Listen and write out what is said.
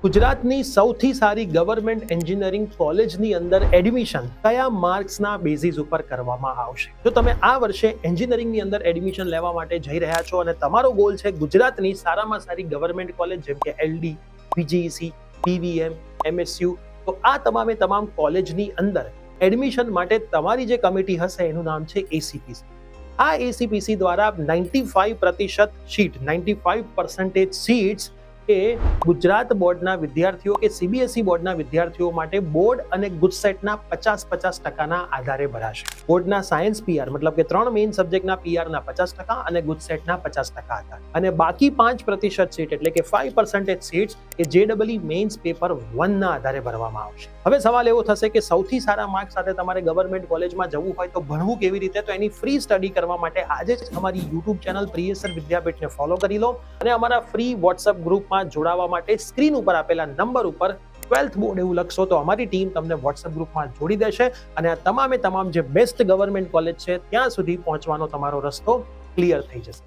ગુજરાતની સૌથી સારી ગવર્મેન્ટ એન્જિનિયરિંગ કોલેજની અંદર એડમિશન કયા માર્ક્સના બેઝિસ ઉપર કરવામાં આવશે? જો તમે આ વર્ષે એન્જિનિયરિંગની અંદર એડમિશન લેવા માટે જઈ રહ્યા છો અને તમારો ગોલ છે ગુજરાતની સારામાં સારી ગવર્મેન્ટ કોલેજ જેમ કે એલડી, પીજીઈસી, પીવીએમ, એમએસયુ, તો આ તમામ કોલેજની અંદર એડમિશન માટે તમારી જે કમિટી હશે એનું નામ છે એસીપીસી. આ એસીપીસી દ્વારા 95% સીટ્સ એ ગુજરાત બોર્ડના વિદ્યાર્થીઓ કે સીબીએસઈ બોર્ડના વિદ્યાર્થીઓ માટે બોર્ડ અને ગુજસેટના 50% આધારે ભરાશે. બોર્ડના સાયન્સ પીઆર મતલબ કે 3 મેઇન સબ્જેક્ટના પીઆરના 50% અને ગુજસેટના 50% હતા. અને બાકી 5% સીટ એટલે કે 5% સીટ્સ એ જેડબલઈ મેઇન્સ પેપર 1 ના આધારે ભરવામાં આવશે. હવે સવાલ એવો થશે કે સૌથી સારા માર્ક્સ સાથે તમારે ગવર્મેન્ટ કોલેજમાં જવું હોય તો ભણવું કેવી રીતે? તો એની ફ્રી સ્ટડી કરવા માટે આજે જ અમારી યુટ્યુબ ચેનલ પ્રિયસર વિદ્યાપીઠને ફોલો કરી લો અને અમારા ફ્રી વોટ્સઅપ ગ્રુપમાં જોડાવા માટે સ્ક્રીન ઉપર આપેલા નંબર ઉપર 12th બોર્ડ એવું લખશો તો અમારી ટીમ તમને વોટ્સઅપ ગ્રુપમાં જોડી દેશે અને આ તમામ જે બેસ્ટ ગવર્મેન્ટ કોલેજ છે ત્યાં સુધી પહોંચવાનો તમારો રસ્તો ક્લિયર થઈ જશે.